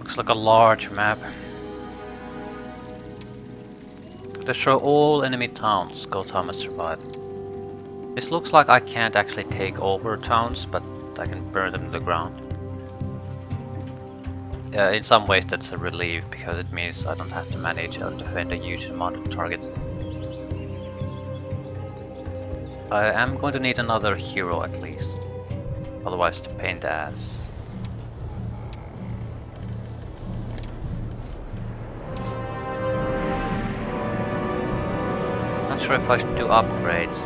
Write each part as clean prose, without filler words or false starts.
Looks like a large map. Let's show all enemy towns. Go town must survive. This looks like I can't actually take over towns, but I can burn them to the ground. In some ways that's a relief, because it means I don't have to manage or defend a huge amount of targets. I am going to need another hero at least. Otherwise it's a pain in the ass. Not sure if I should do upgrades.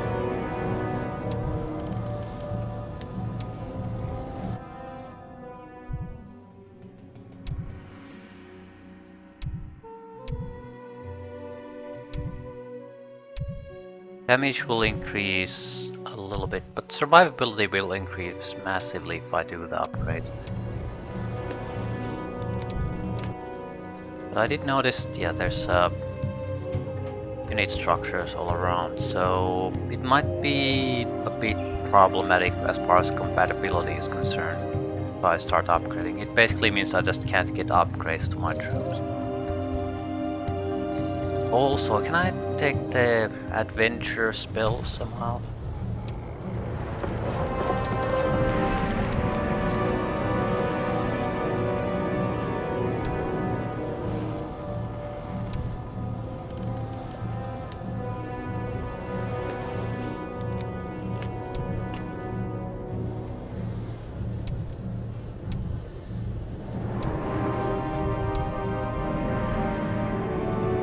Damage will increase a little bit, but survivability will increase massively if I do the upgrades. But I did notice, yeah, there's unit structures all around, so it might be a bit problematic as far as compatibility is concerned if I start upgrading. It basically means I just can't get upgrades to my troops. Also, can I take the adventure spell somehow?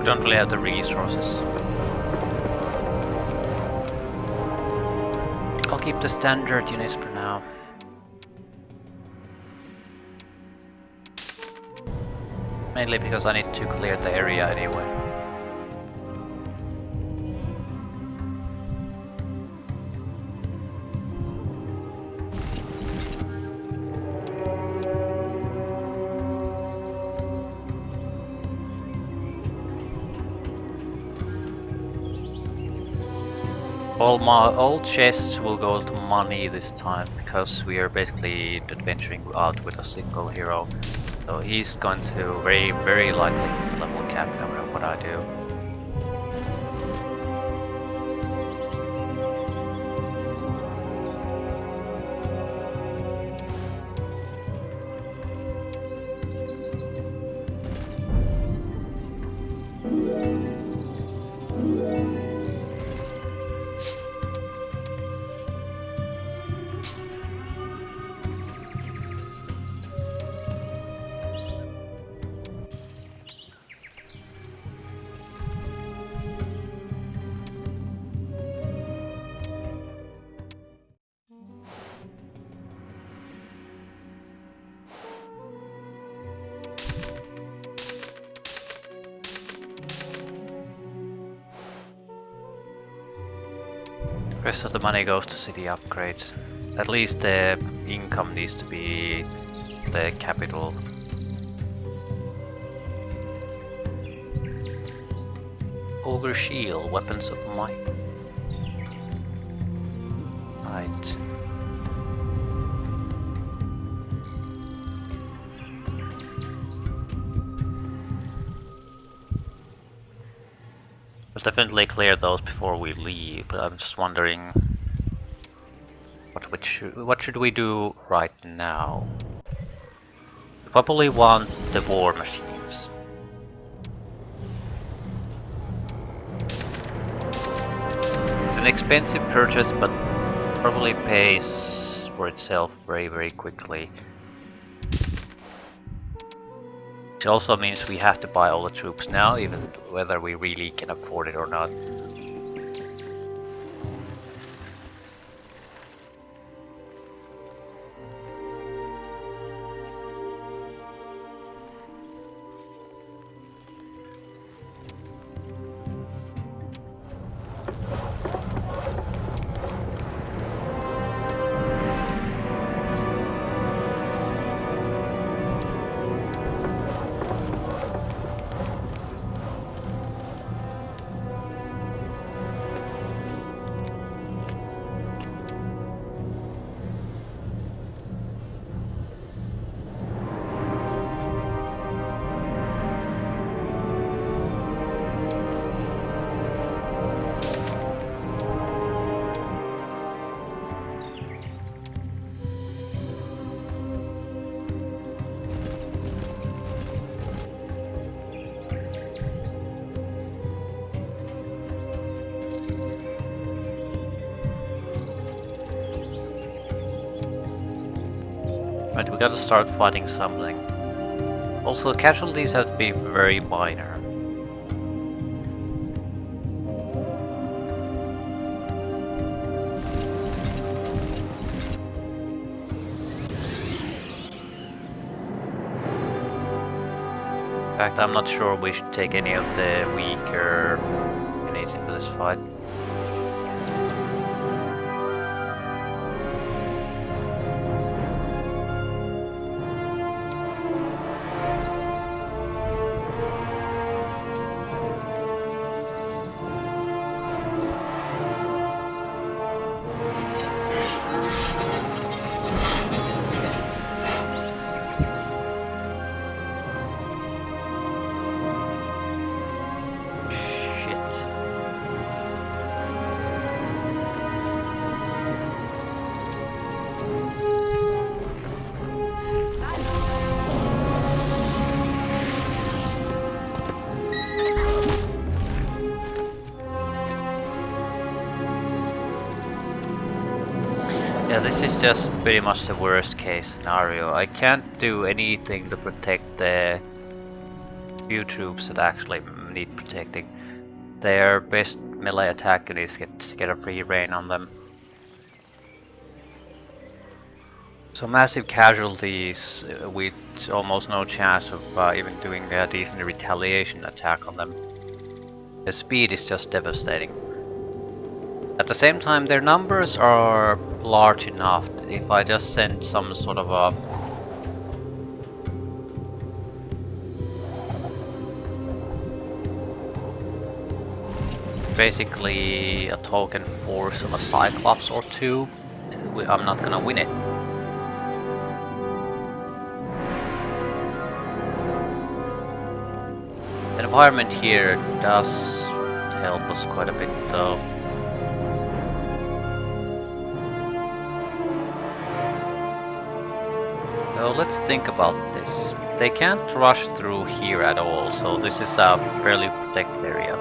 Don't really have the resources. I'll keep the standard units for now. Mainly because I need to clear the area anyway. All chests will go to money this time, because we are basically adventuring out with a single hero. So he's going to very likely hit the level cap no matter what I do. Rest of the money goes to city upgrades. At least the income needs to be the capital. Ogre shield, weapons of might. Right. We'll definitely clear those before we leave, but I'm just wondering what should we do right now? We probably want the war machines. It's an expensive purchase, but probably pays for itself very quickly. Which also means we have to buy all the troops now, even whether we really can afford it or not. Right, we gotta start fighting something. Also, casualties have to be very minor. In fact, I'm not sure we should take any of the weaker units into this fight. Yeah, this is just pretty much the worst case scenario. I can't do anything to protect the few troops that actually need protecting. Their best melee attack units get a free reign on them. So massive casualties with almost no chance of even doing a decent retaliation attack on them. The speed is just devastating. At the same time, their numbers are large enough that if I just send some sort of a basically a token force of a Cyclops or two, I'm not gonna win it. The environment here does help us quite a bit though. So let's think about this. They can't rush through here at all, so this is a fairly protected area.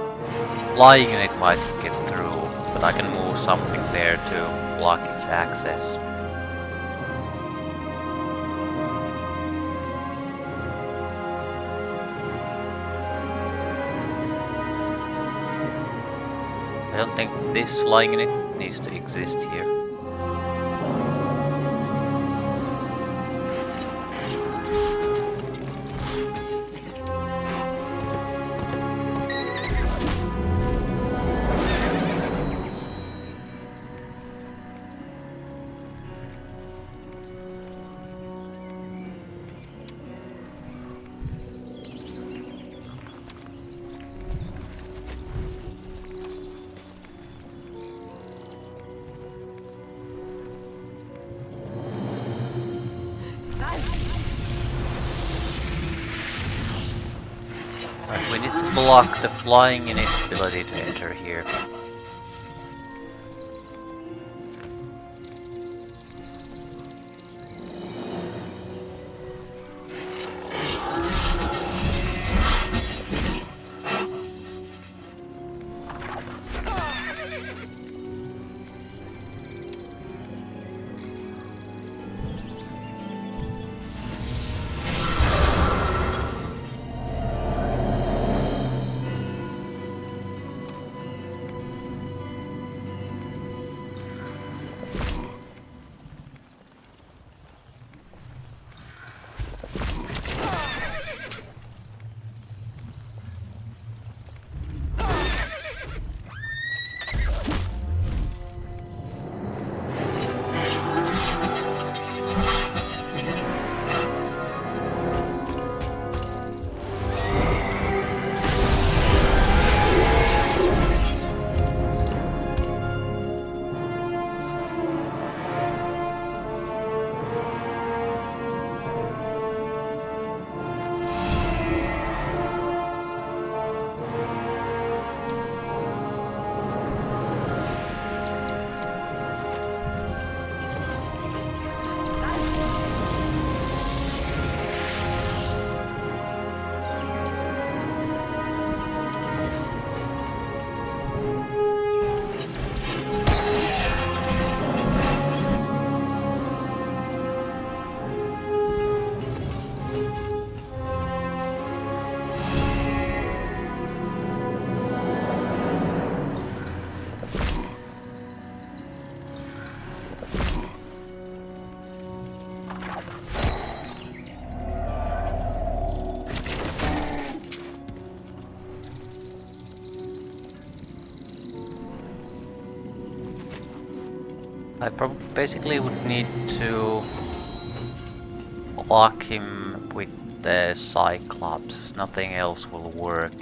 Flying unit might get through, but I can move something there to block its access. I don't think this flying unit needs to exist here. Right, we need to block the flying unit's ability to enter here. I basically would need to block him with the Cyclops. Nothing else will work.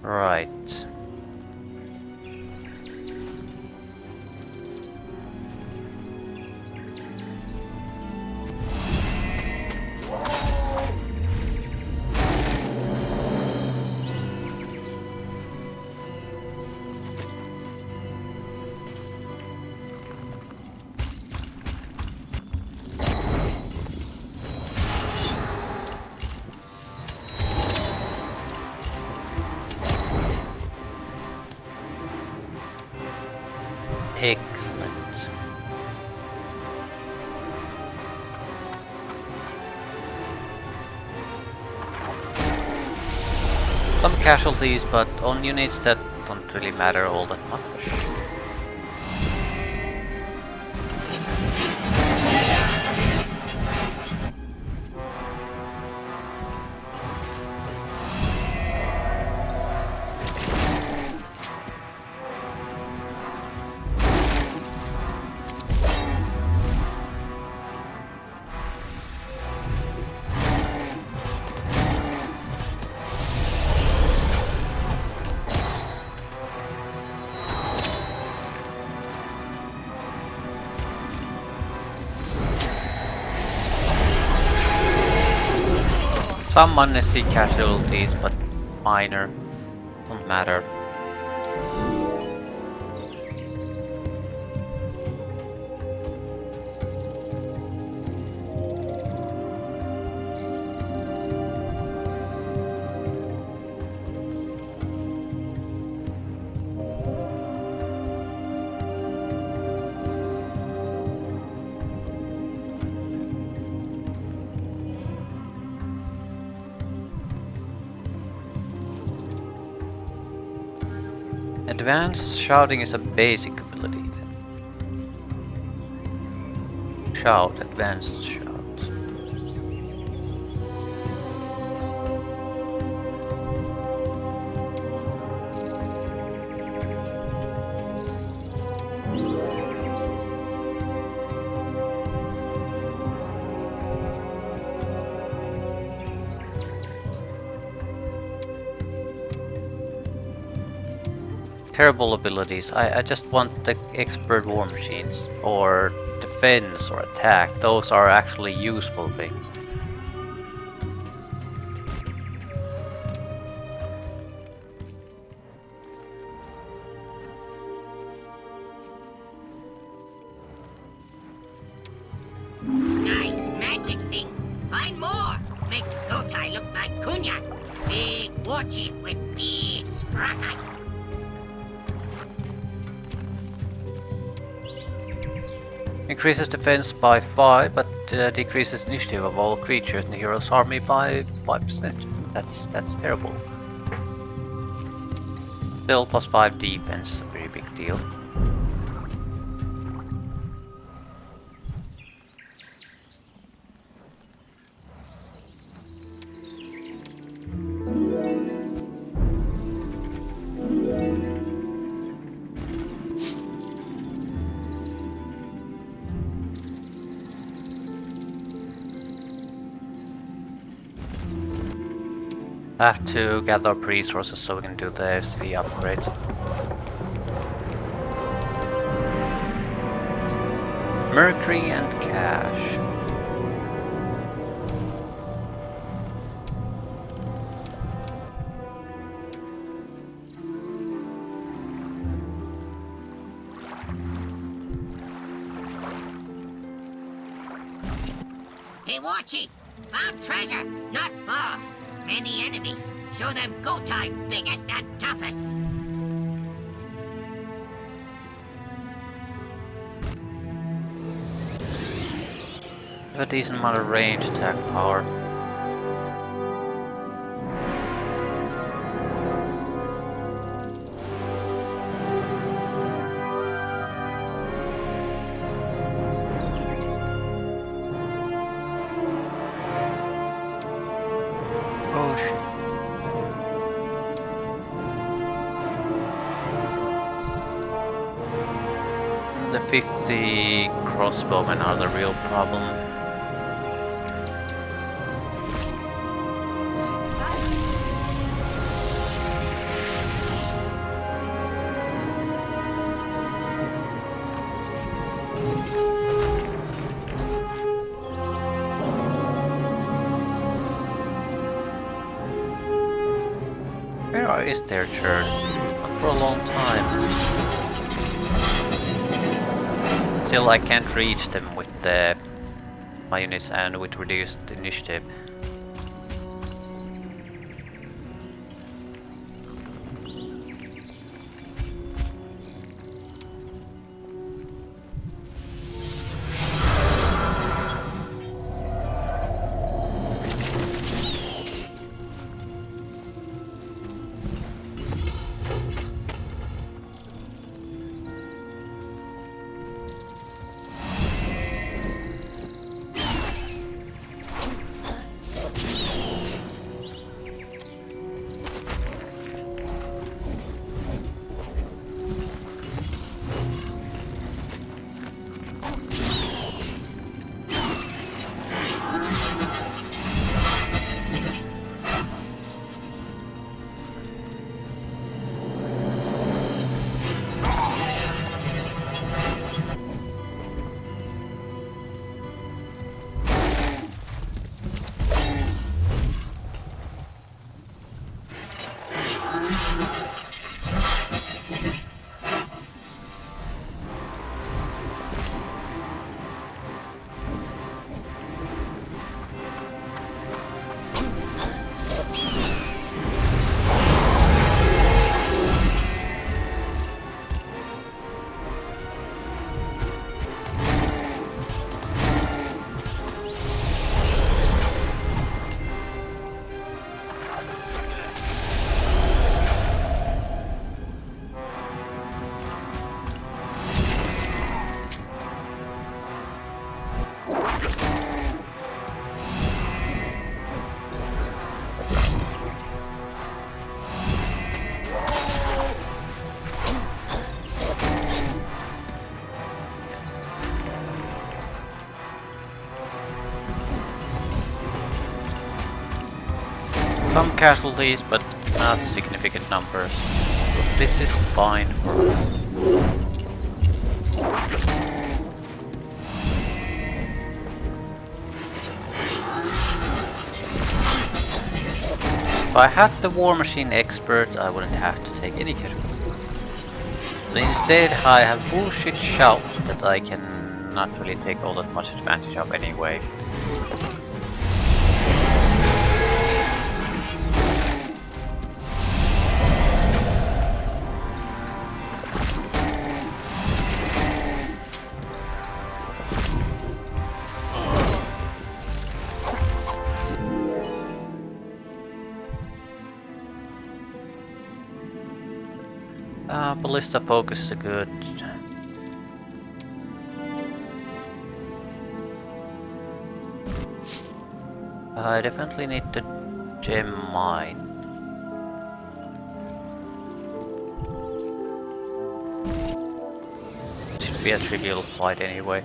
Right. Excellent. Some casualties, but on units that don't really matter all that much. Some unnecessary casualties, but minor. Don't matter. Advanced shouting is a basic ability. Shout, advanced shout. Terrible abilities. I just want the expert war machines, or defense, or attack. Those are actually useful things. Nice magic thing. Find more. Make Gotai look like Kunya. Big war chief with big sprakas. Increases defense by 5, but decreases initiative of all creatures in the hero's army by 5%. That's terrible. Still plus 5 defense, a very big deal. I have to gather up resources so we can do the FC upgrades. Mercury and cash. Hey, war chief. Found treasure. Not far. Many enemies. Show them Gotai biggest and toughest. Have a decent amount of range attack power. push. The 50 crossbowmen are the real problem. Where is their turn? Not for a long time. Still, I can't reach them with my units and with reduced initiative. Some casualties, but not significant numbers. This is fine for us. If I had the War Machine Expert, I wouldn't have to take any casualties. But instead, I have bullshit shout that I can not really take all that much advantage of anyway. Ballista focus is good. I definitely need the gem mine. Should be a trivial fight anyway.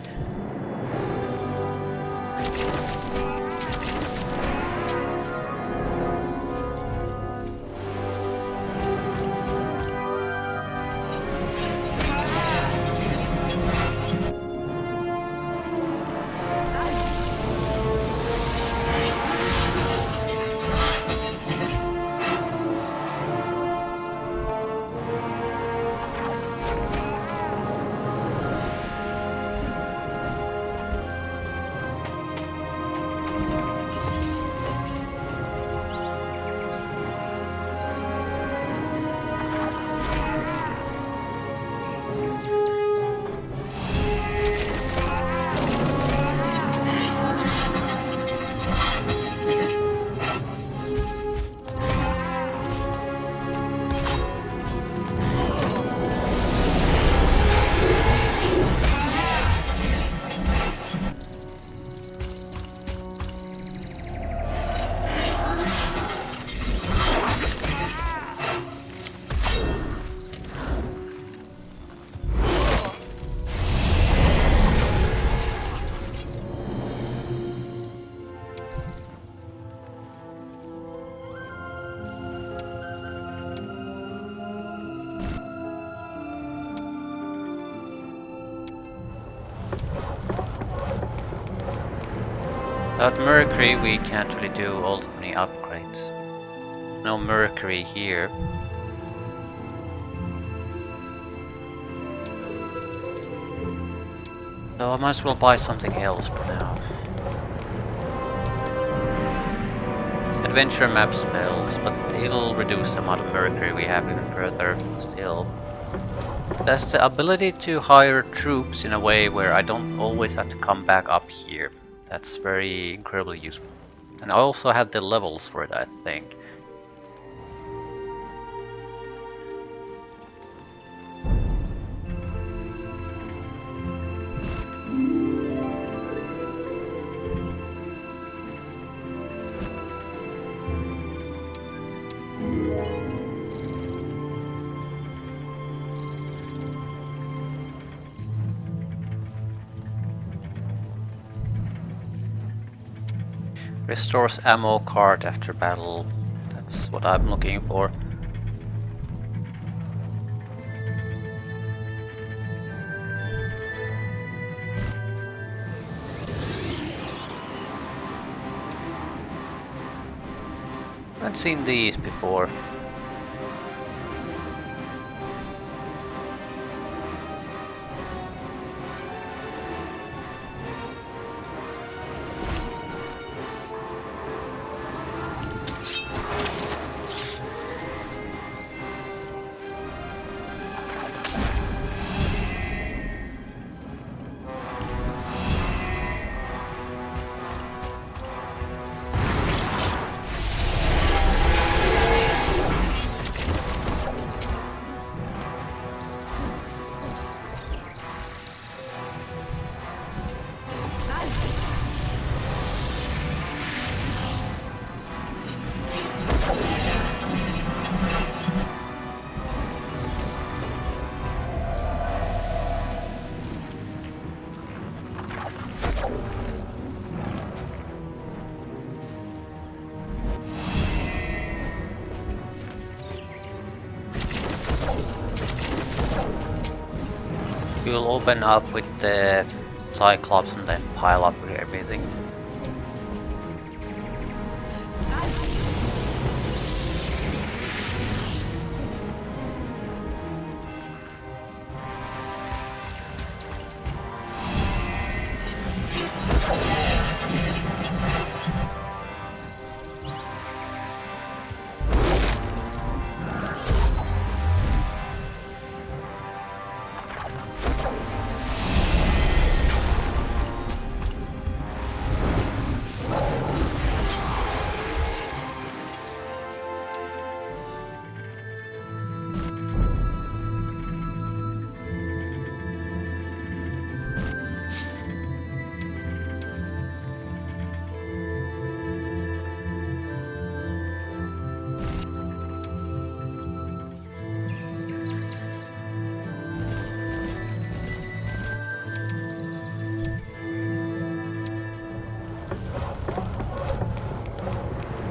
At Mercury we can't really do all that many upgrades. No Mercury here. So I might as well buy something else for now. Adventure map spells, but it'll reduce the amount of Mercury we have even further still. There's the ability to hire troops in a way where I don't always have to come back up here. That's very incredibly useful. And I also have the levels for it, I think. Restores ammo card after battle. That's what I'm looking for. I've seen these before. You'll open up with the Cyclops and then pile up with everything.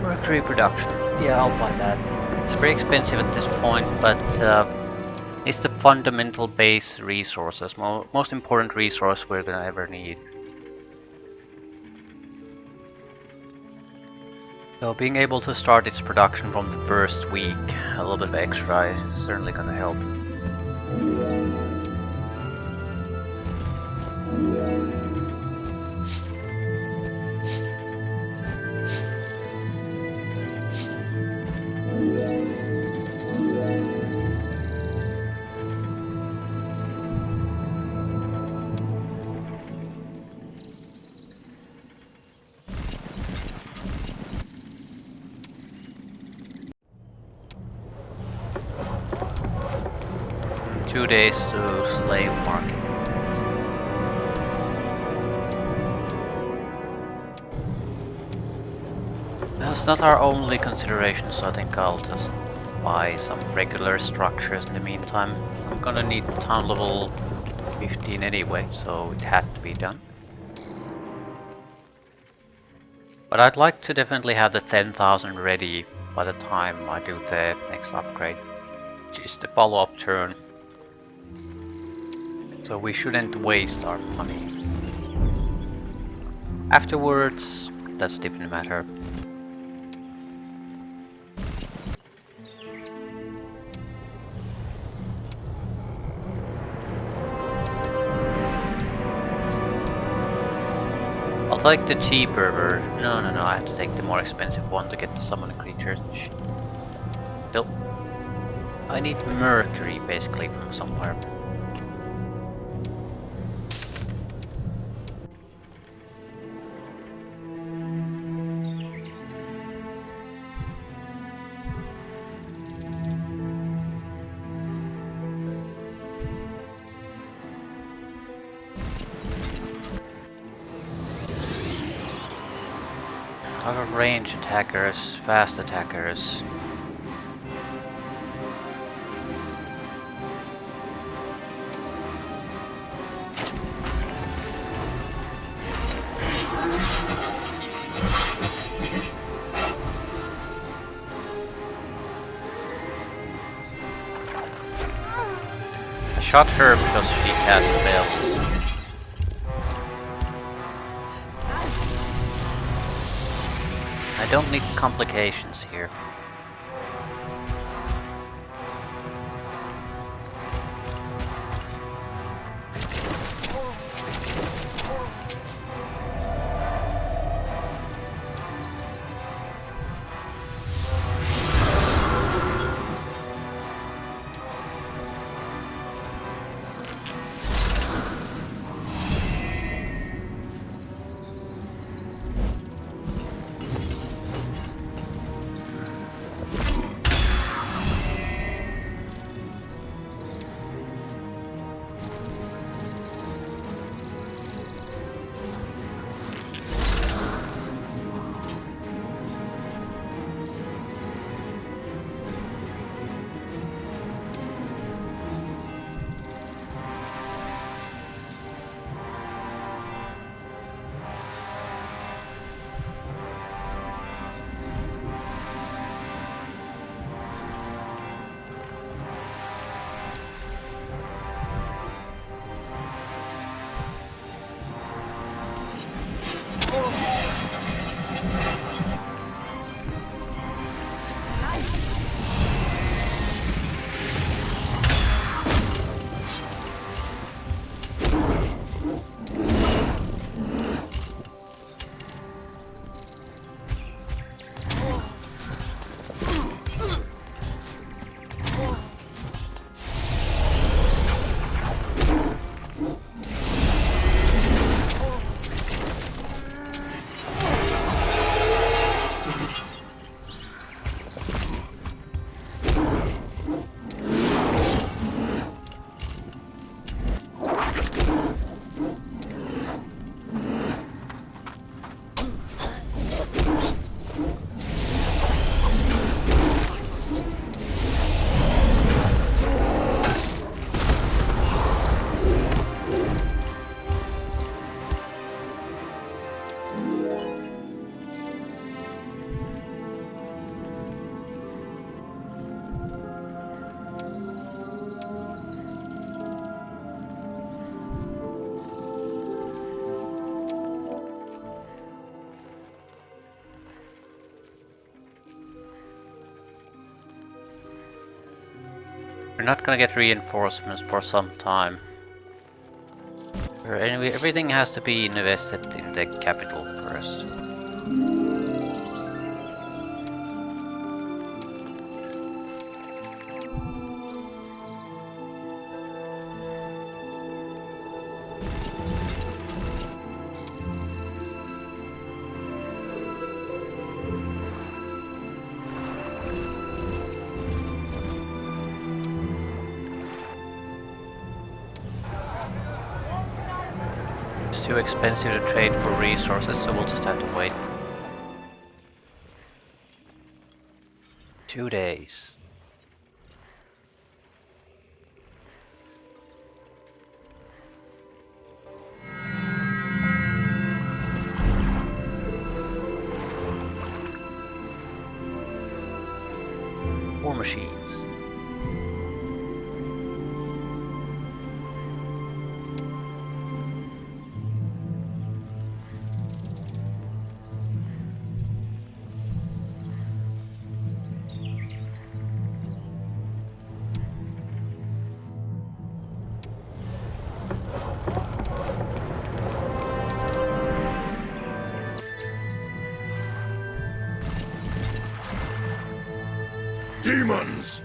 Mercury production. Yeah, I'll buy that. It's very expensive at this point, but it's the fundamental base resources, most important resource we're gonna ever need. So being able to start its production from the first week, a little bit of extra is certainly gonna help. Two days to slave market. That's not our only consideration, so I think I'll just buy some regular structures in the meantime. I'm gonna need town level 15 anyway, so it had to be done. But I'd like to definitely have the 10,000 ready by the time I do the next upgrade, which is the follow-up turn. So we shouldn't waste our money. Afterwards, that's a different matter. I'll take the cheaper version. No, I have to take the more expensive one to get the summoning creatures. Still, I need mercury basically from somewhere. I have range attackers, fast attackers. I shot her because she casts spells. I don't need complications here. We're not gonna get reinforcements for some time. Anyway, everything has to be invested in the capital first. Too expensive to trade for resources, so we'll just have to wait. 2 days. War machines. Demons!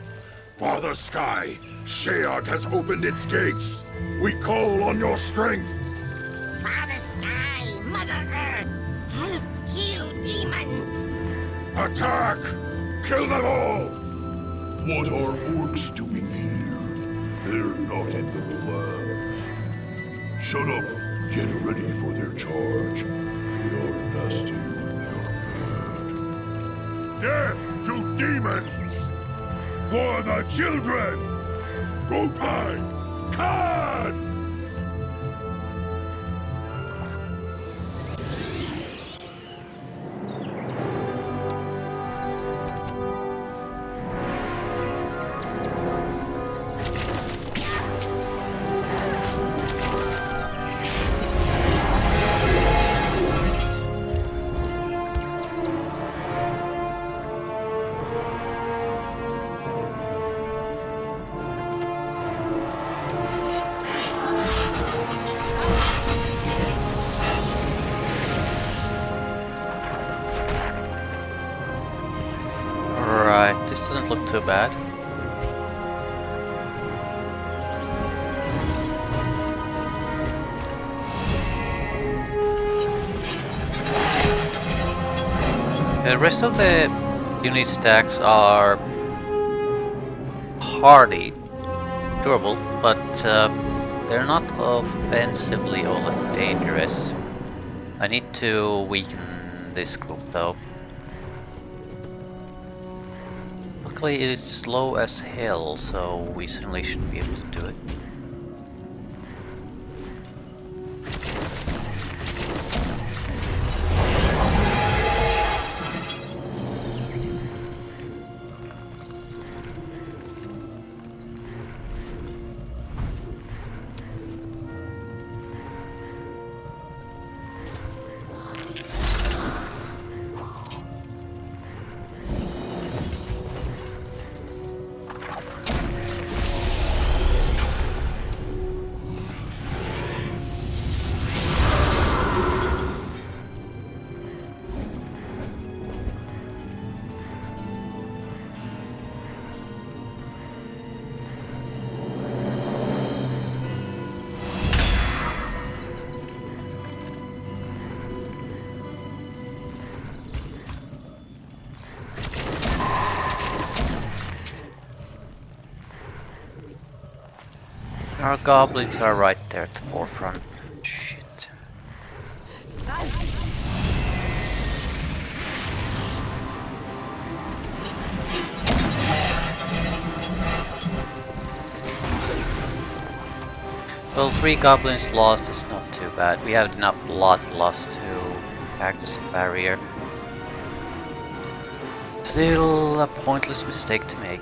Father Sky, Sheog has opened its gates. We call on your strength. Father Sky, Mother Earth, help kill demons! Attack! Kill them all! What are orcs doing here? They're not in the labs. Shut up. Get ready for their charge. They are nasty when they are mad. Death to demons! For the children! Gotai! Khan! Right, this doesn't look too bad. The rest of the unit stacks are hardy, durable, but they're not offensively all that dangerous. I need to weaken this group though. Luckily it's slow as hell, so we certainly should be able to do it. Our goblins are right there at the forefront. Shit. Well, 3 goblins lost is not too bad. We have enough blood lost to act as a barrier. Still a pointless mistake to make.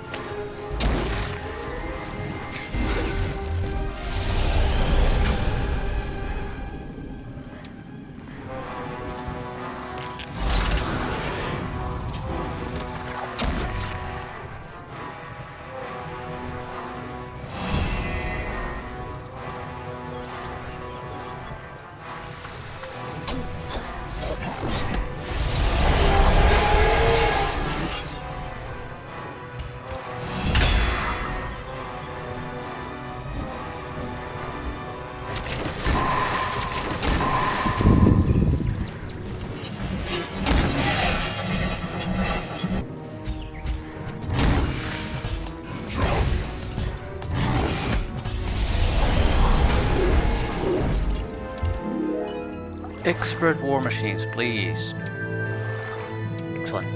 Expert war machines, please. Excellent.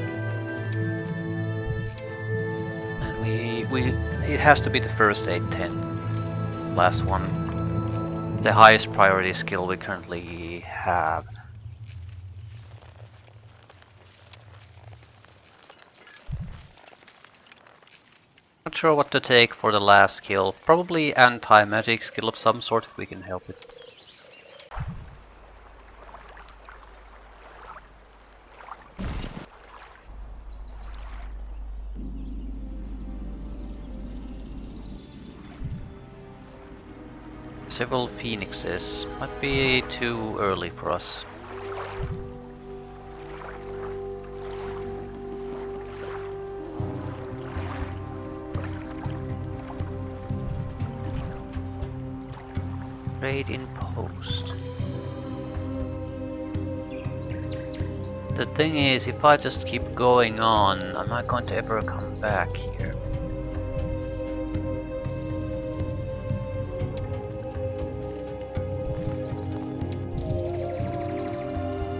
And it has to be the first 8-10. Last one. The highest priority skill we currently have. Not sure what to take for the last skill. Probably anti-magic skill of some sort if we can help it. Several phoenixes might be too early for us. Trade in post. The thing is, if I just keep going on, am I going to ever come back here?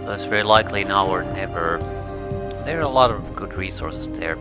That's very likely now or never. There are a lot of good resources there.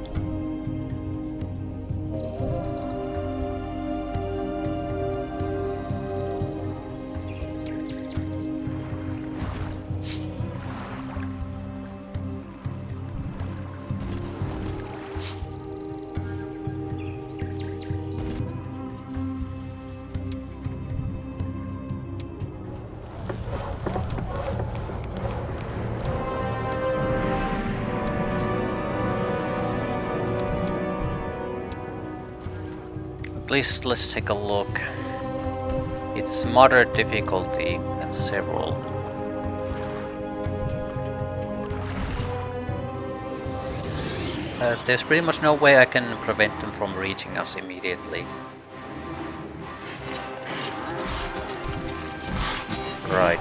At least let's take a look. It's moderate difficulty and several. There's pretty much no way I can prevent them from reaching us immediately. Right.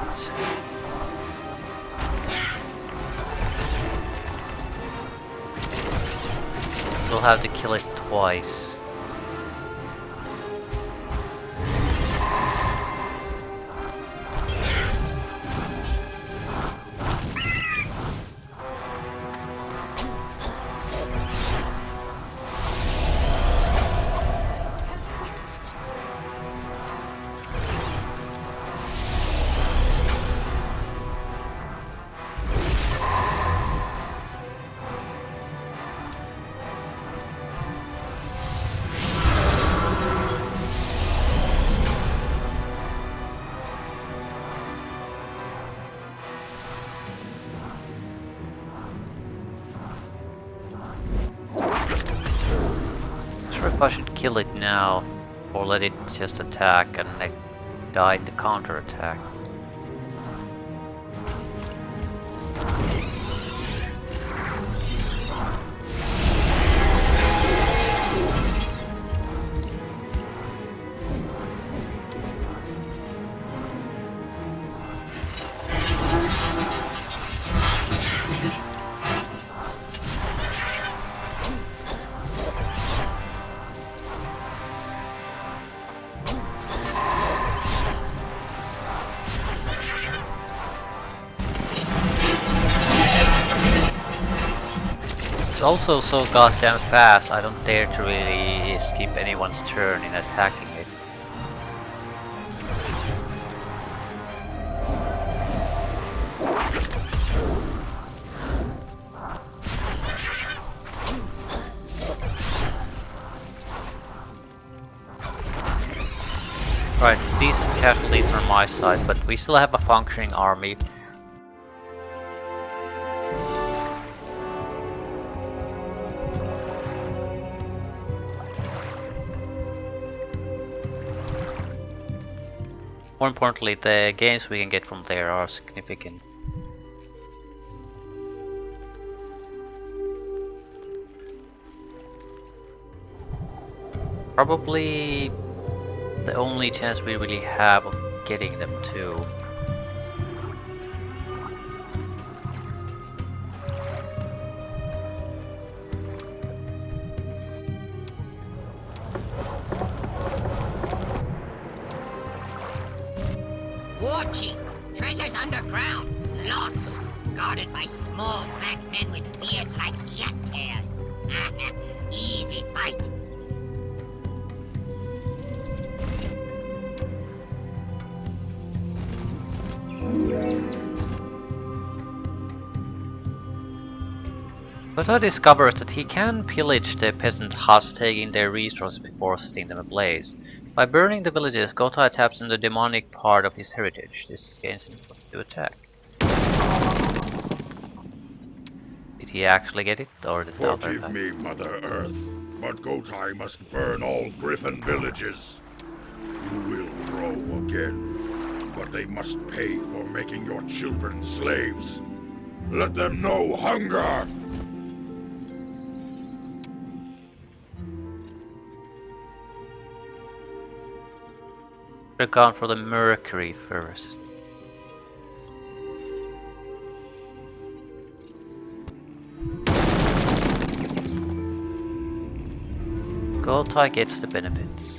We'll have to kill it twice. If I should kill it now, or let it just attack and like die in the counterattack. It's also so goddamn fast, I don't dare to really skip anyone's turn in attacking it. Right, decent casualties on my side, but we still have a functioning army. More importantly, the gains we can get from there are significant. Probably the only chance we really have of getting them too. Watching! Treasures underground! Lots! Guarded by small, fat men with beards like yak tails. Easy fight. But I discovered that he can pillage the peasant huts, taking their resources before setting them ablaze. By burning the villages, Gotai taps into the demonic part of his heritage. This gains him to attack. Did he actually get it, or did the other guy? Forgive me, Mother Earth, but Gotai must burn all Griffin villages. You will grow again, but they must pay for making your children slaves. Let them know hunger! Should've gone for the Mercury first. Gotai gets the benefits.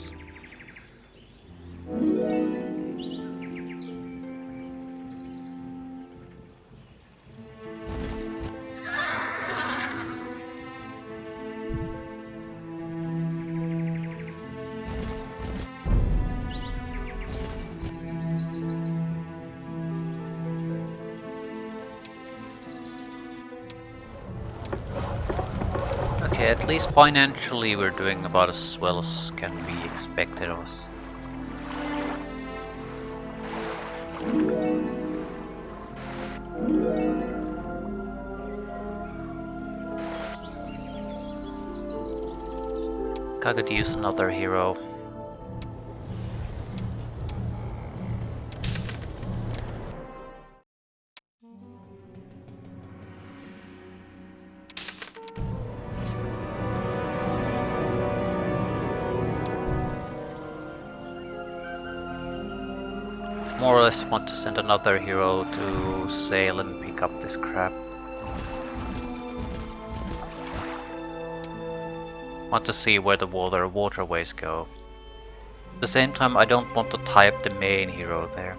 Okay, at least financially we're doing about as well as can be expected of us. I could use another hero. More or less want to send another hero to sail and pick up this crap. Want to see where the waterways go. At the same time, I don't want to tie up the main hero there.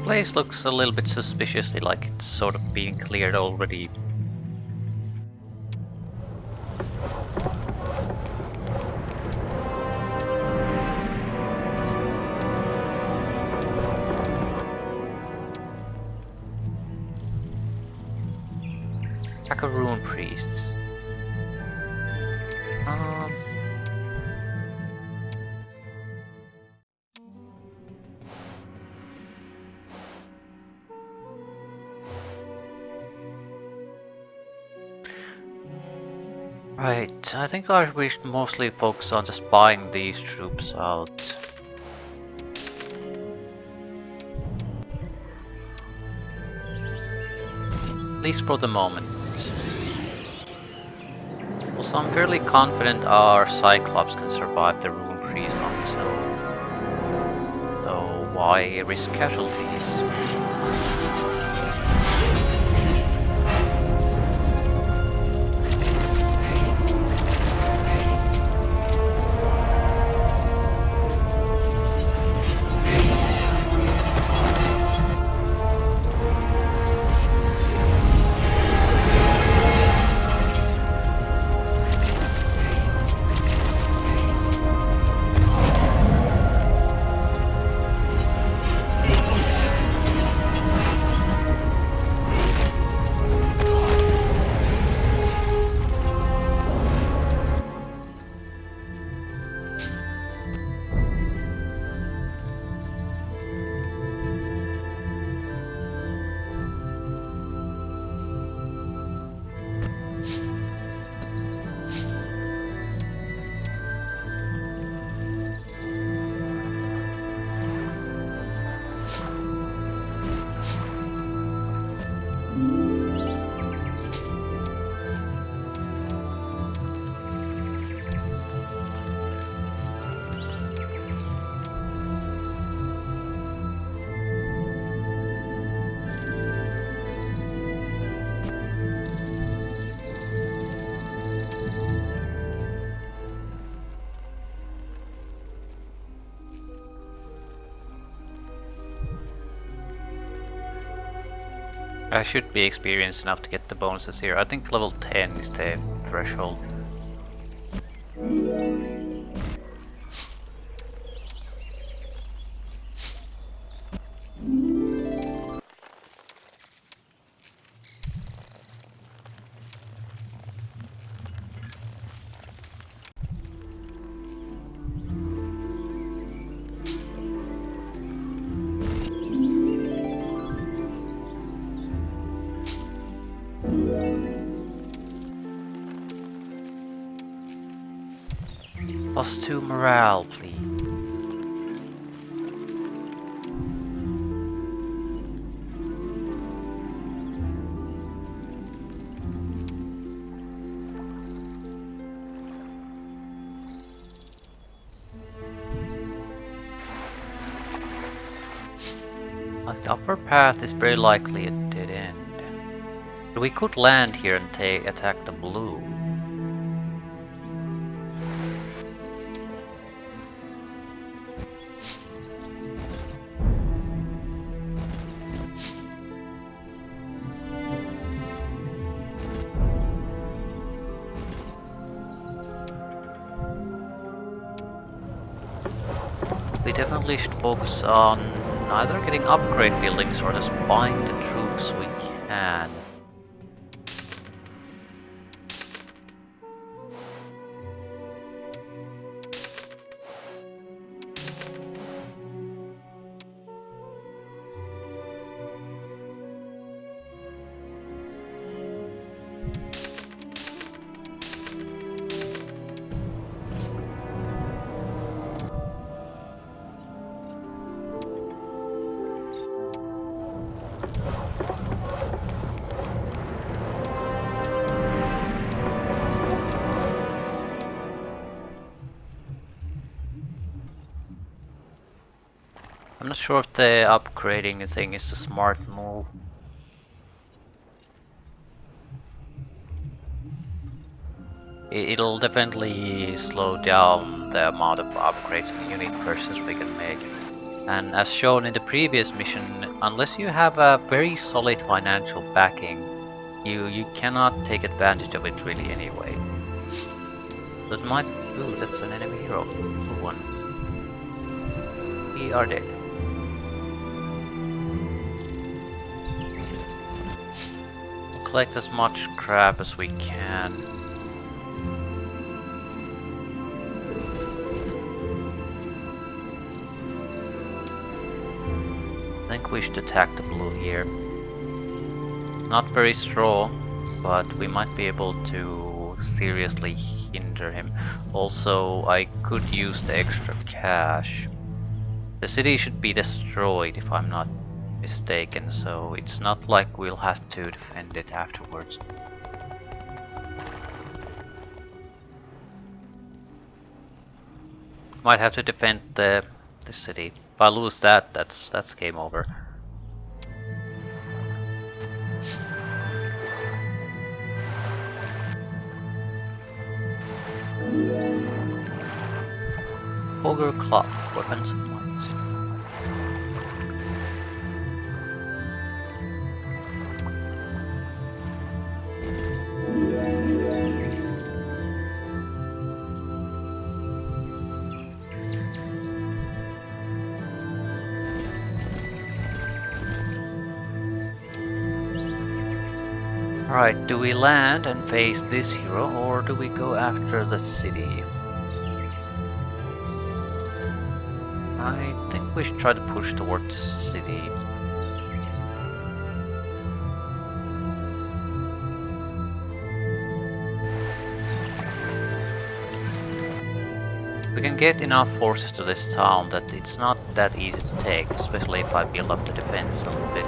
Place looks a little bit suspiciously like it's sort of being cleared already. Rune priests. Right, I think we should mostly focus on just buying these troops out. At least for the moment. Also, I'm fairly confident our Cyclops can survive the Rune Freeze on its own. So why risk casualties? I should be experienced enough to get the bonuses here. I think level 10 is the threshold. +2 morale, please. The upper path is very likely a dead end. But we could land here and attack the blue. We definitely should focus on either getting upgrade buildings or just buying the troops we can. I'm not sure if the upgrading thing is the smart move. It'll definitely slow down the amount of upgrades and unit purchases we can make. And as shown in the previous mission, unless you have a very solid financial backing, you cannot take advantage of it really anyway. That might... Ooh, that's an enemy hero. Blue one. We are dead. We'll collect as much crap as we can. I think we should attack the blue here. Not very strong, but we might be able to seriously hinder him. Also, I could use the extra cash. The city should be destroyed if I'm not mistaken, so it's not like we'll have to defend it afterwards. Might have to defend the city. If I lose that, that's game over. Ogre Club, weapons and points. Alright, do we land and face this hero, or do we go after the city? I think we should try to push towards city. We can get enough forces to this town that it's not that easy to take, especially if I build up the defense a little bit.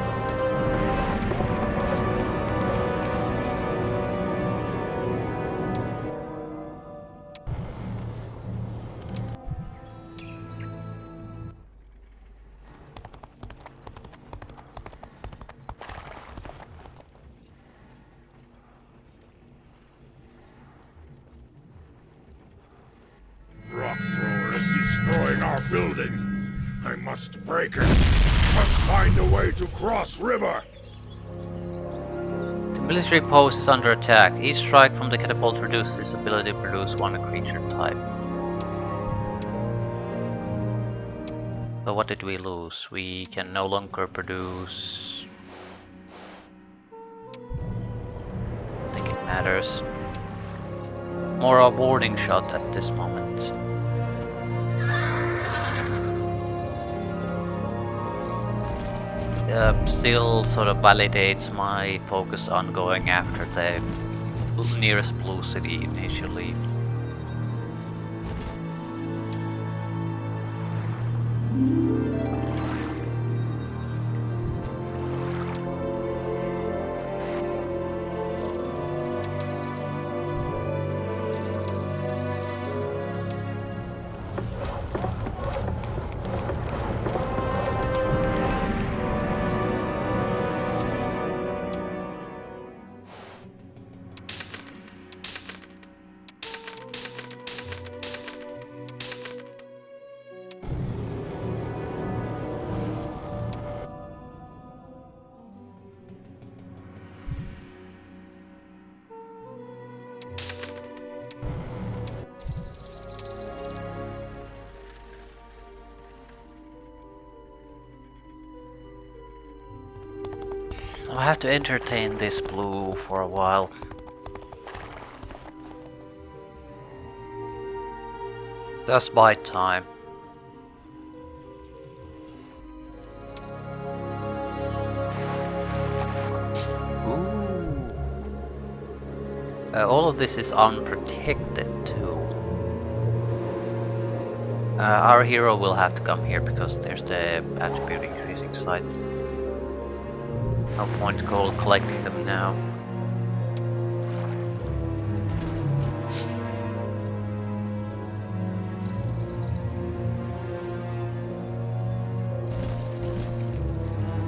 Rock thrower is destroying our building. I must break it. Must find a way to cross river. The military post is under attack. Each strike from the catapult reduces its ability to produce one creature type. But what did we lose? We can no longer produce... I think it matters. More a warning shot at this moment. Still sort of validates my focus on going after the nearest blue city initially. I have to entertain this blue for a while. Just buy time. Ooh. All of this is unprotected too. Our hero will have to come here because there's the attribute increasing site. No point collecting them now.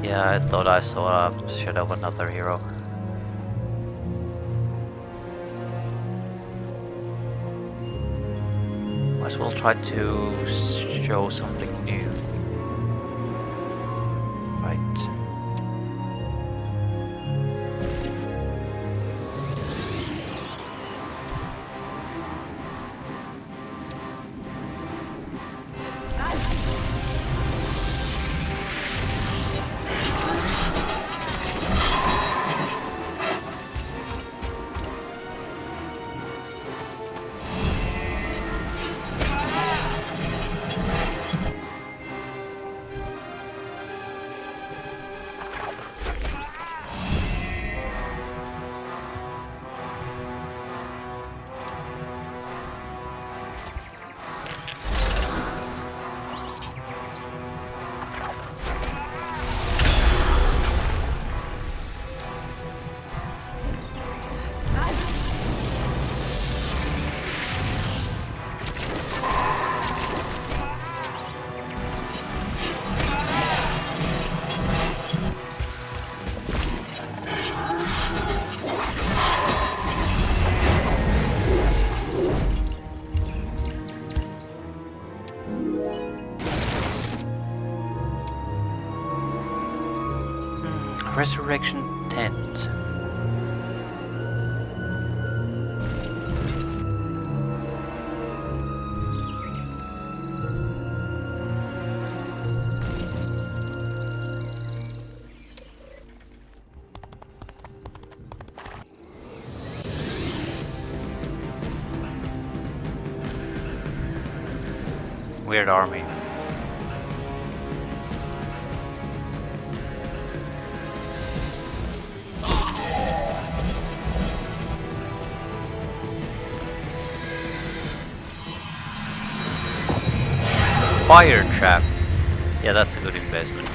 Yeah, I thought I saw a shadow of another hero. Might as well try to show something new. Right. Resurrection tent. Weird army. Fire trap. Yeah, that's a good investment.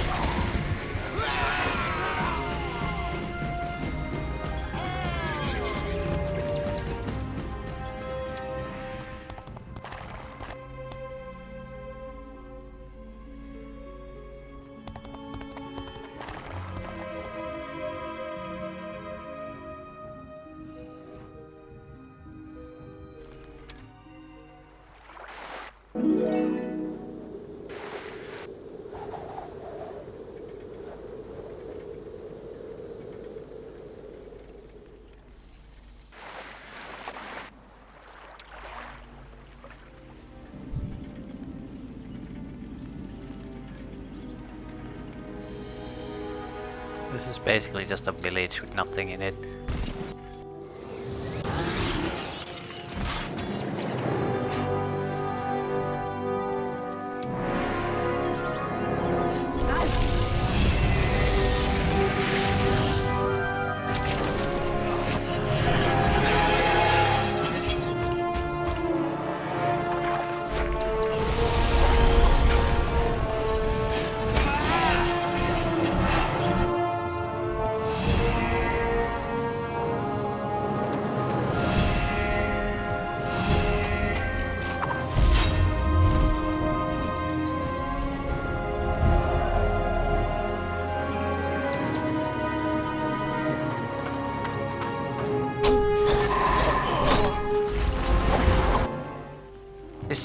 This is basically just a village with nothing in it.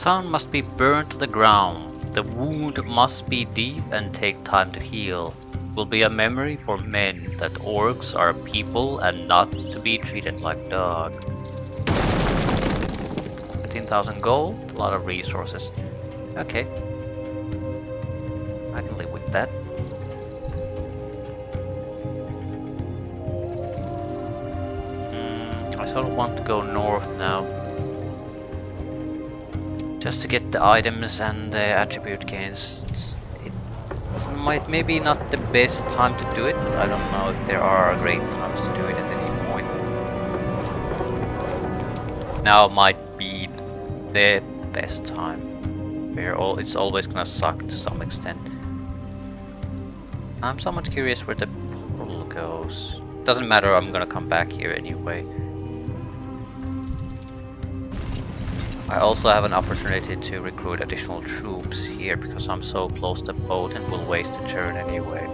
Sound must be burned to the ground. The wound must be deep and take time to heal. Will be a memory for men that orcs are people and not to be treated like dog. 15,000 gold, a lot of resources. Okay. I can live with that. I sort of want to go north now. Just to get the items and the attribute gains. It maybe not the best time to do it, but I don't know if there are great times to do it at any point. Now might be the best time. It's always gonna suck to some extent. I'm somewhat curious where the portal goes. Doesn't matter, I'm gonna come back here anyway. I also have an opportunity to recruit additional troops here because I'm so close to the boat and will waste a turn anyway.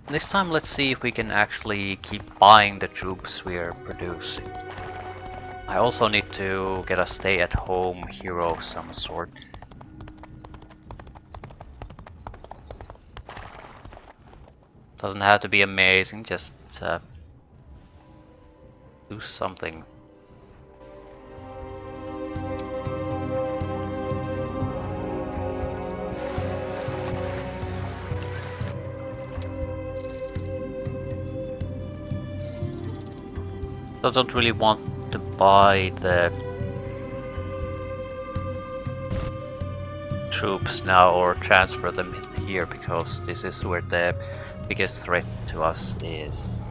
This time let's see if we can actually keep buying the troops we are producing. I also need to get a stay-at-home hero of some sort. Doesn't have to be amazing, just do something. I don't really want to buy the troops now or transfer them in here because this is where the biggest threat to us is.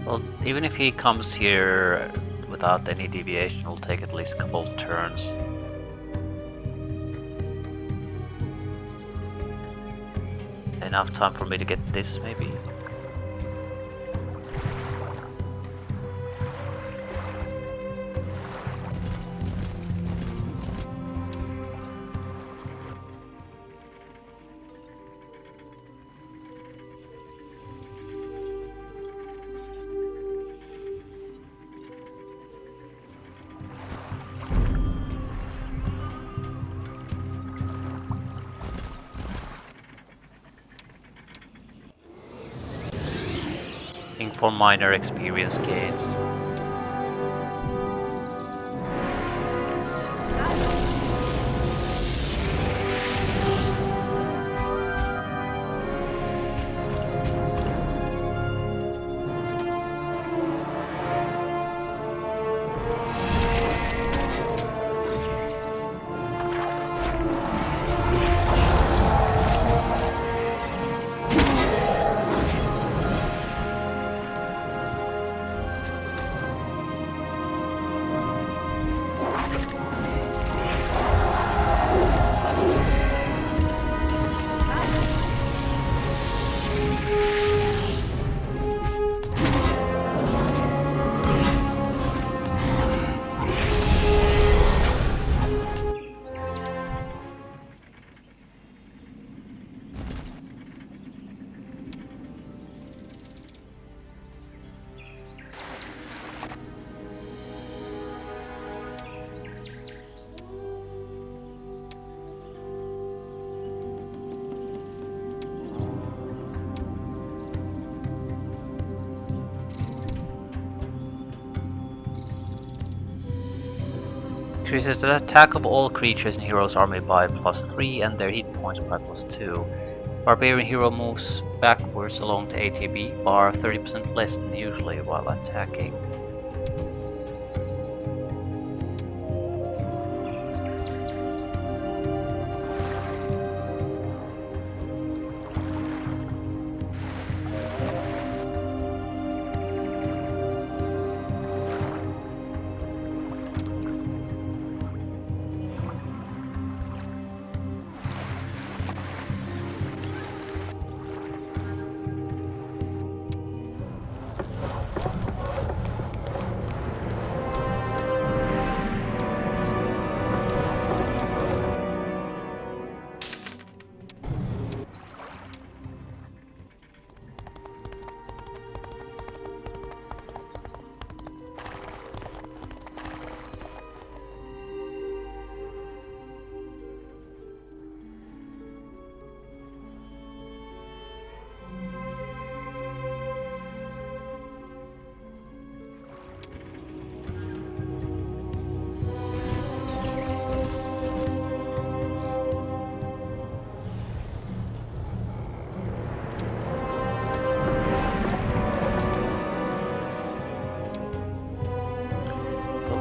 Well, even if he comes here without any deviation, it'll take at least a couple of turns. Enough time for me to get this, maybe? For minor experience gains. Increases the attack of all creatures in Hero's army by +3 and their hit points by +2. Barbarian hero moves backwards along the ATB bar 30% less than usually while attacking.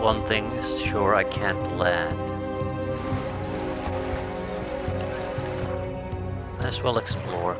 One thing is sure, I can't land. Might as well explore.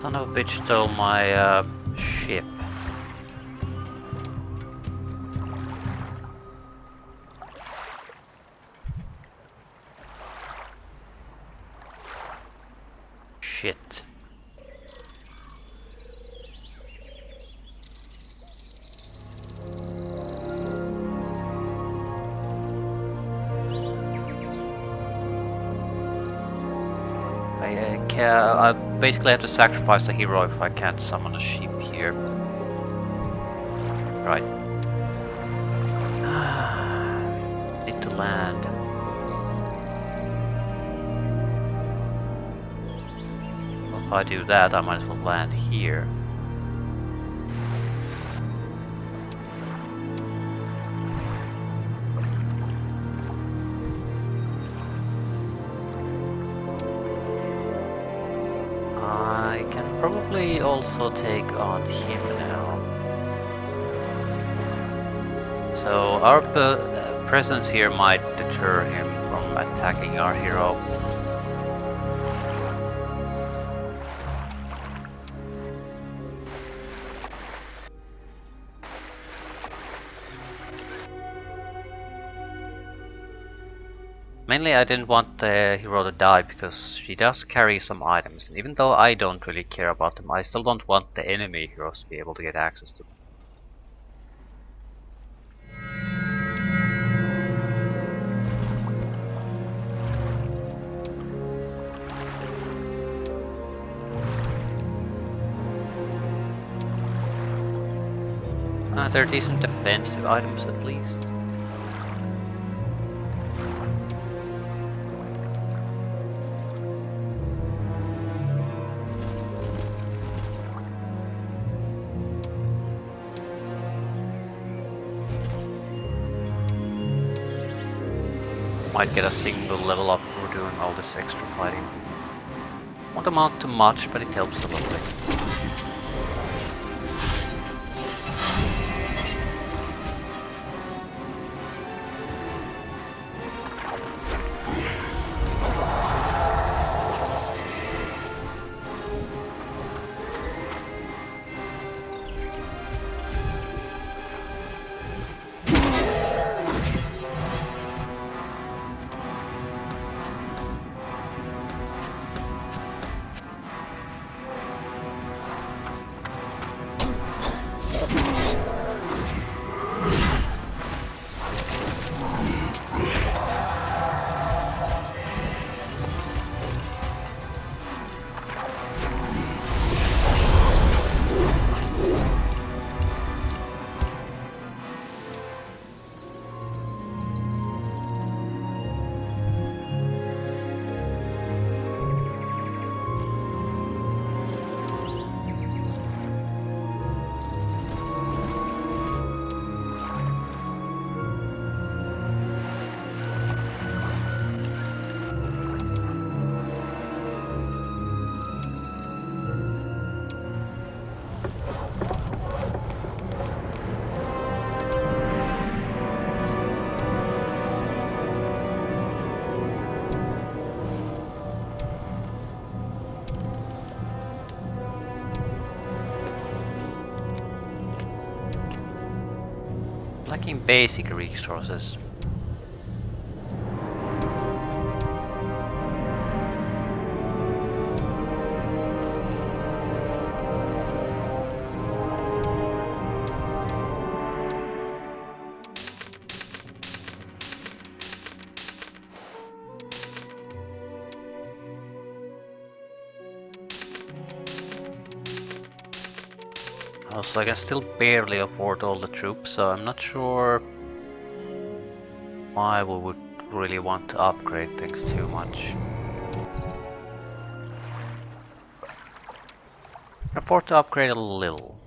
Son of a bitch stole my ship. Shit. I basically have to sacrifice a hero if I can't summon a ship here. Right. Need to land. Well, if I do that, I might as well land here. I can probably also take on him now. So our presence here might deter him from attacking our hero. Mainly I didn't want the hero to die because she does carry some items, and even though I don't really care about them, I still don't want the enemy heroes to be able to get access to them. They're decent defensive items at least. Might get a single level up for doing all this extra fighting. Won't amount to much, but it helps a little bit. lacking basic resources. Also, I can still barely afford all the troops, so I'm not sure why we would really want to upgrade things too much. Afford to upgrade a little.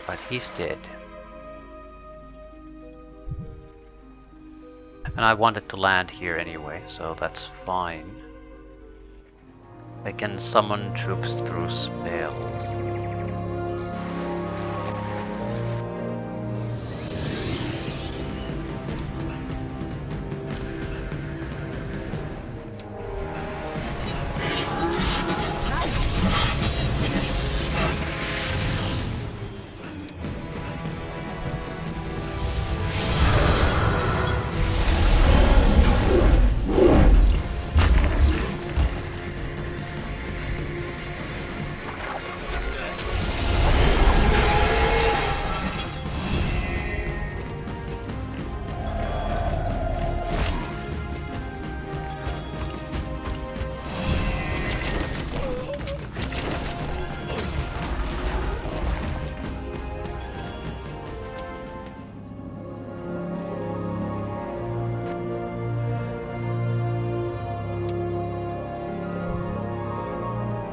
But he's dead. And I wanted to land here anyway, so that's fine. I can summon troops through spells.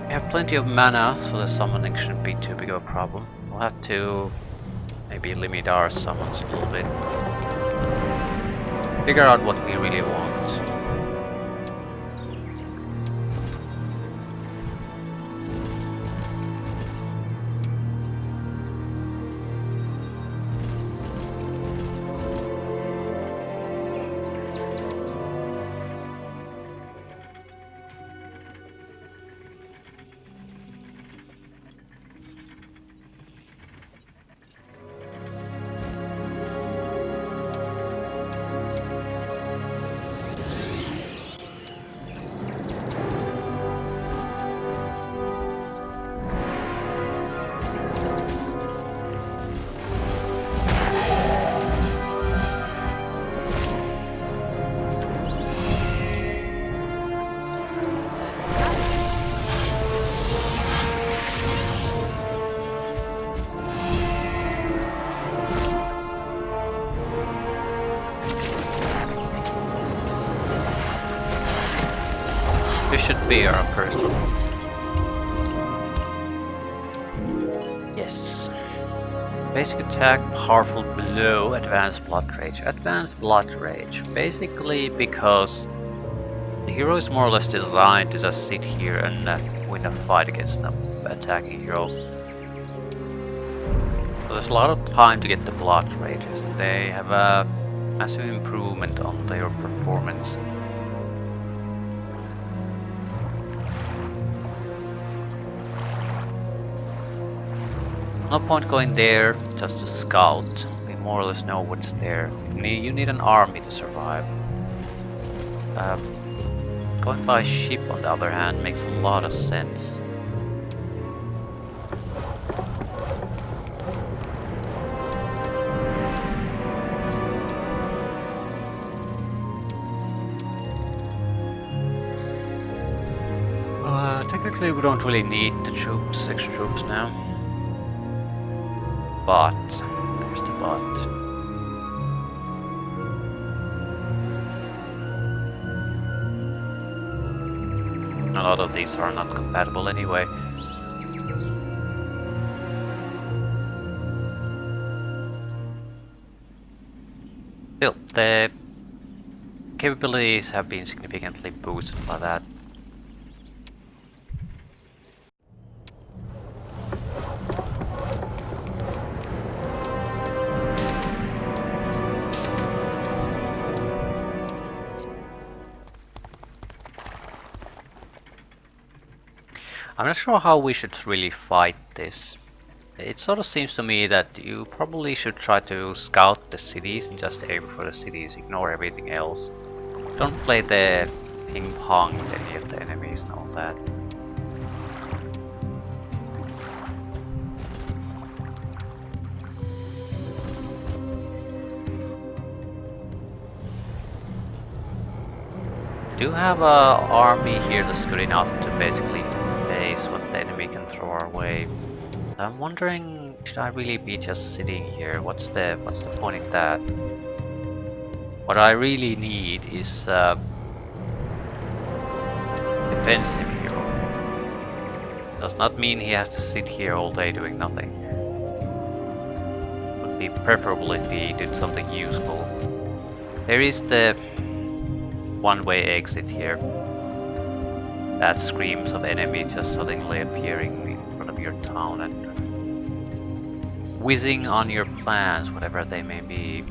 We have plenty of mana, so the summoning shouldn't be too big of a problem. We'll have to maybe limit our summons a little bit. Figure out what we really want. This should be our first one. Yes. Basic attack, powerful blow, advanced blood rage. Advanced blood rage. Basically because the hero is more or less designed to just sit here and win a fight against an attacking hero. So there's a lot of time to get the blood rages, and they have a massive improvement on their performance. No point going there just to scout. We more or less know what's there. You need an army to survive. Going by ship, on the other hand, makes a lot of sense. Technically, we don't really need the troops, extra troops now. But, there's the but. A lot of these are not compatible anyway. Still, the capabilities have been significantly boosted by that. I'm not sure how we should really fight this. It sort of seems to me that you probably should try to scout the cities and just aim for the cities, ignore everything else. Don't play the ping pong with any of the enemies and all that. Do have a army here that's good enough to basically face what the enemy can throw our way. I'm wondering, should I really be just sitting here? What's the point in that? What I really need is defensive hero. Does not mean he has to sit here all day doing nothing. Would be preferable if he did something useful. There is the one-way exit here. That screams of enemy just suddenly appearing in front of your town and whizzing on your plans, whatever they may be.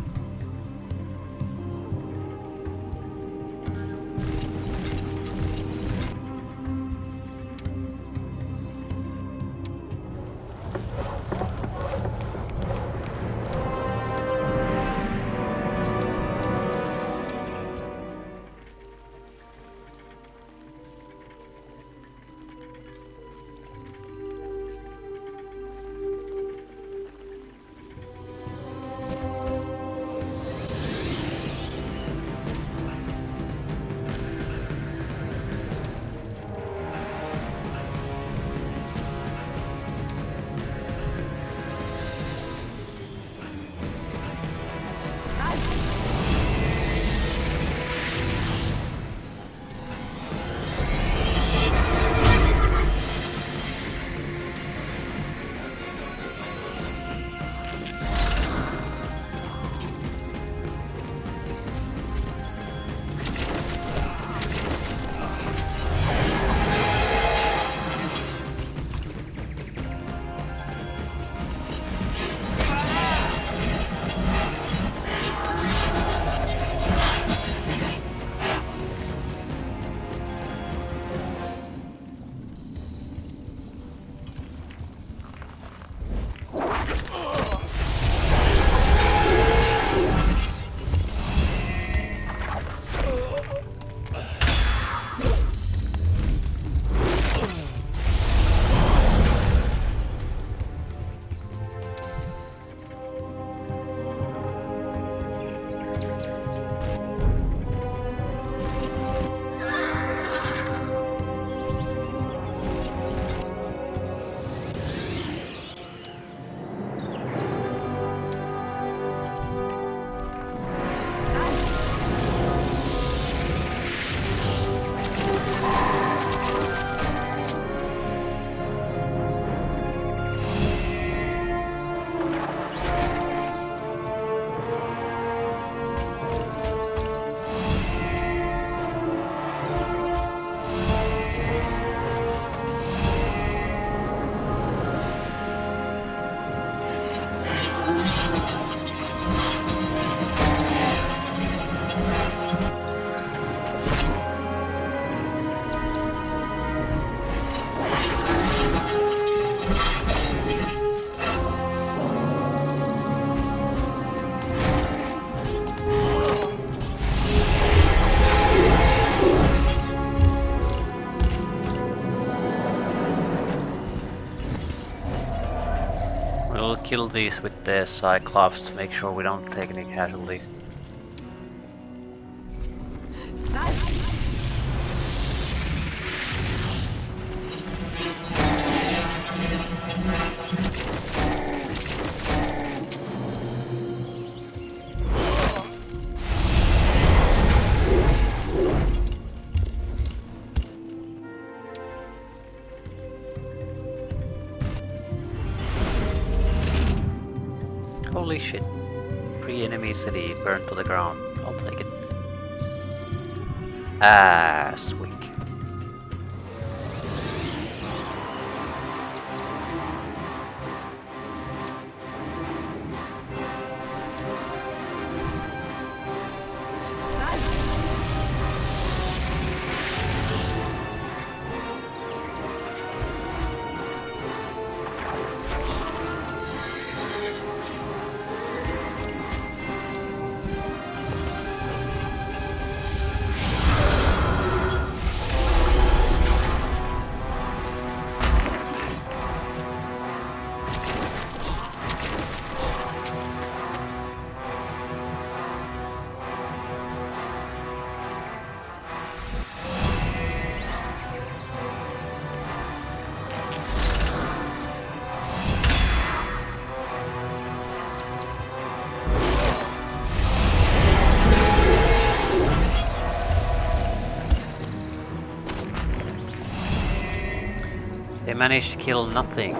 We'll kill these with the Cyclops to make sure we don't take any casualties. Holy shit. Pre-enemy city burned to the ground. I'll take it. Ah, sweet. managed to kill nothing.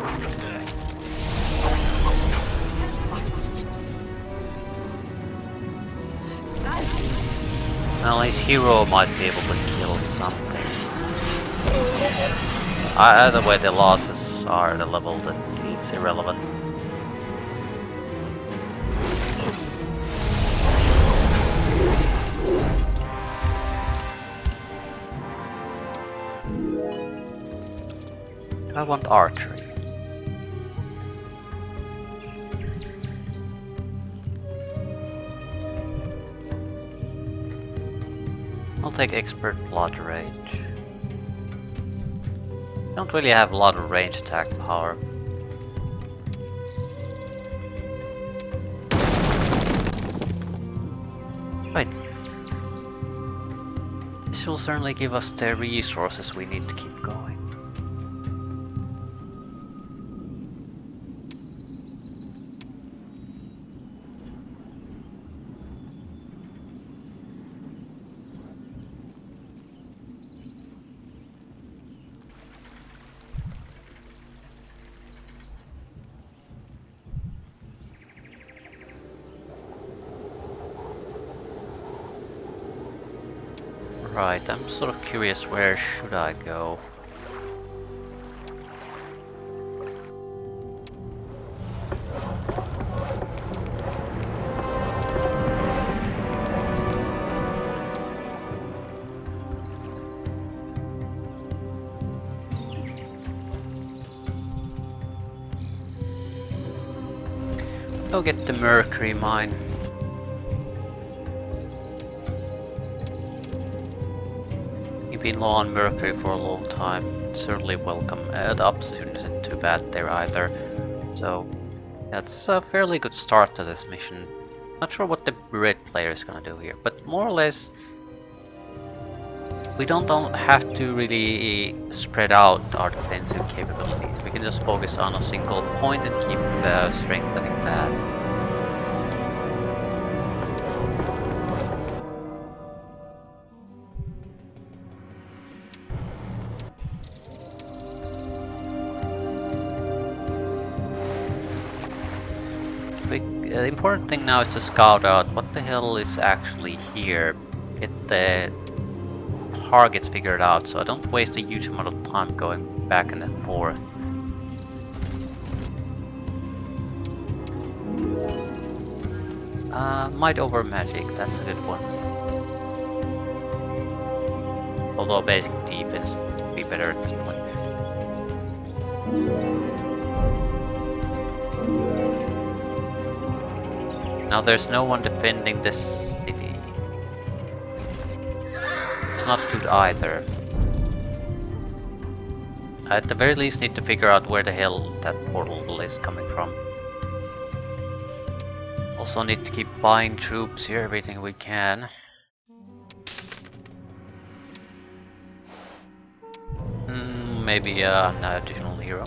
Well, his hero might be able to kill something. Either way, the losses are the level that it's irrelevant. I want archery. I'll take expert blood range. Don't really have a lot of range attack power. Right. This will certainly give us the resources we need to keep going. Right, I'm sort of curious, where should I go? Go get the mercury mine. You've been low on mercury for a long time. Certainly welcome. The upstream isn't too bad there either. So that's a fairly good start to this mission. Not sure what the red player is gonna do here, but more or less we don't have to really spread out our defensive capabilities. We can just focus on a single point and keep strengthening that. The important thing now is to scout out what the hell is actually here. Get the targets figured out, so I don't waste a huge amount of time going back and forth. Might over magic, that's a good one. Although basic defense would be better at this point. Now there's no one defending this city. It's not good either. I at the very least need to figure out where the hell that portal is coming from. Also need to keep buying troops here, everything we can. Maybe an additional hero.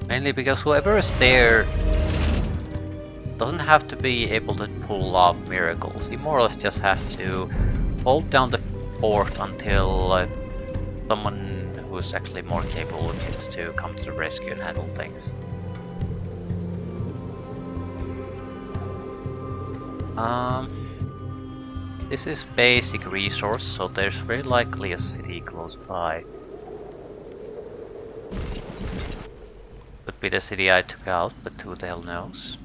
Mainly because whoever is there doesn't have to be able to pull off miracles. You more or less just have to hold down the fort until someone who's actually more capable gets to come to the rescue and handle things. This is basic resource, so there's very likely a city close by. Could be the city I took out, but who the hell knows?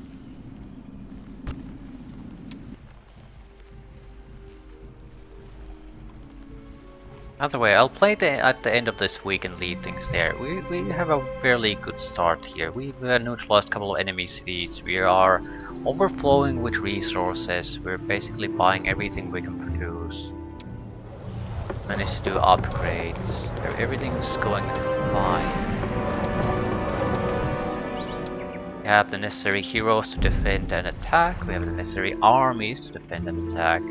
Either way, I'll play at the end of this week and leave things there. We have a fairly good start here. We've neutralized a couple of enemy cities. We are overflowing with resources. We're basically buying everything we can produce. Managed to do upgrades. Everything's going fine. We have the necessary heroes to defend and attack. We have the necessary armies to defend and attack.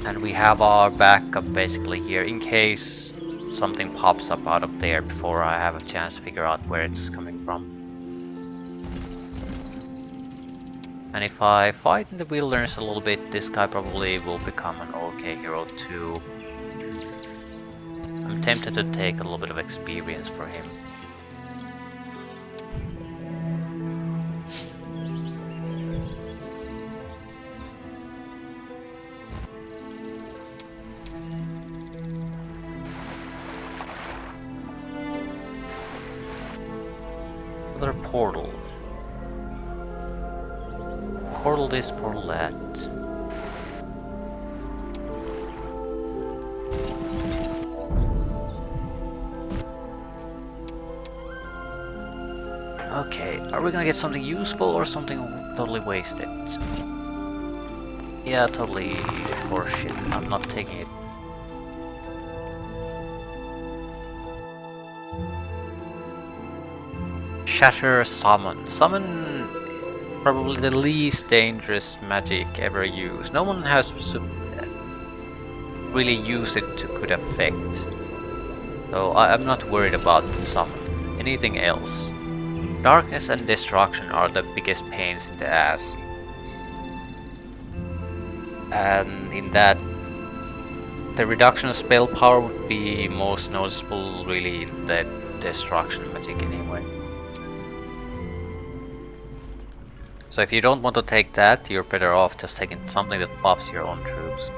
And we have our backup basically here in case something pops up out of there before I have a chance to figure out where it's coming from. And if I fight in the wilderness a little bit, this guy probably will become an okay hero too. I'm tempted to take a little bit of experience for him. Another portal. Portal this, portal that. Okay, are we gonna get something useful or something totally wasted? Yeah, totally horseshit. I'm not taking it. Shatter Summon. Summon probably the least dangerous magic ever used. No one has really used it to good effect. So I'm not worried about the summon. Anything else? Darkness and destruction are the biggest pains in the ass. And in that, the reduction of spell power would be most noticeable really in the destruction magic anyway. So if you don't want to take that, you're better off just taking something that buffs your own troops.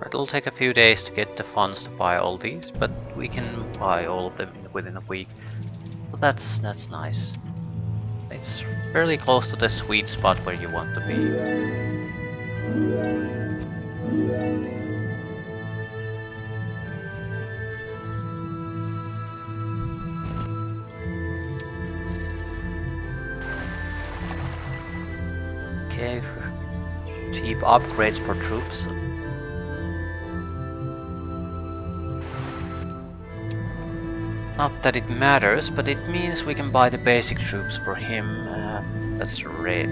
It'll take a few days to get the funds to buy all these, but we can buy all of them within a week. So that's nice. It's fairly close to the sweet spot where you want to be. Okay, cheap upgrades for troops. Not that it matters, but it means we can buy the basic troops for him. That's red.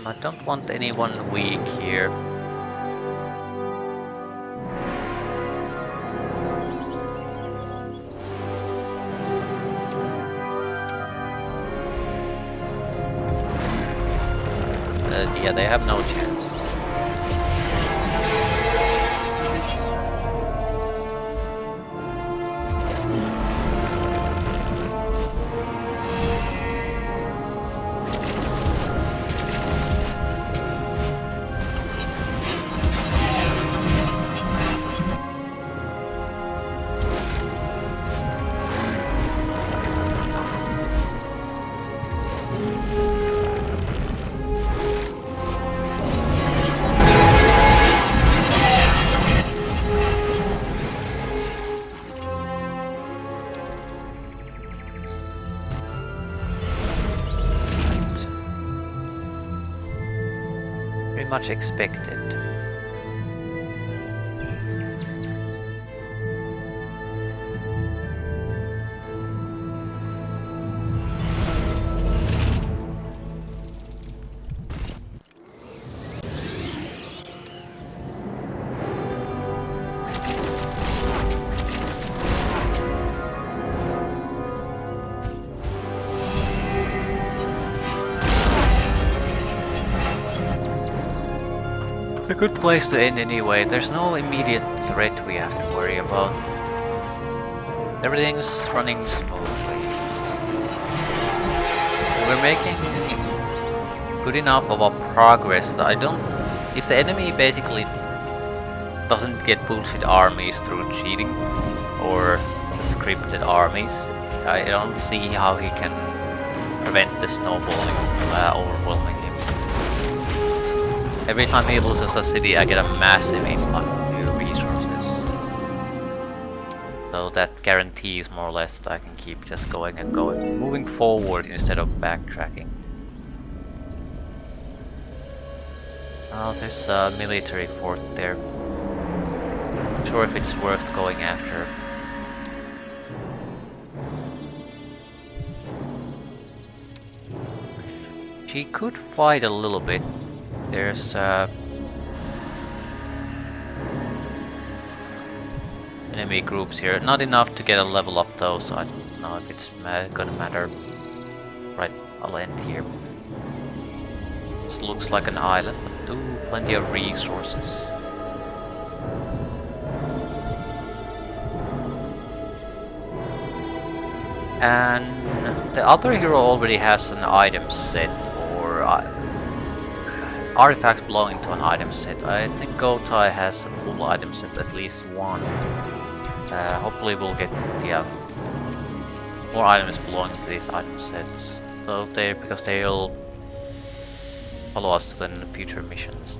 I don't want anyone weak here. Yeah, they have no chance. Much expected. A good place to end anyway. There's no immediate threat we have to worry about. Everything's running smoothly. We're making good enough of a progress that I don't... If the enemy basically doesn't get bullshit armies through cheating or scripted armies, I don't see how he can prevent the snowballing overwhelming him. Every time he loses a city, I get a massive influx of new resources. So that guarantees more or less that I can keep just going and going, moving forward instead of backtracking. Oh, there's a military fort there. Not sure if it's worth going after. She could fight a little bit. There's enemy groups here. Not enough to get a level up though, so I don't know if it's gonna matter. Right, I'll end here. This looks like an island, but ooh, plenty of resources. And the other hero already has an item set or artifacts belonging to an item set. I think Gotai has a full item set, at least one. Hopefully we'll get the more items belonging to these item sets. So because they'll follow us then in the future missions.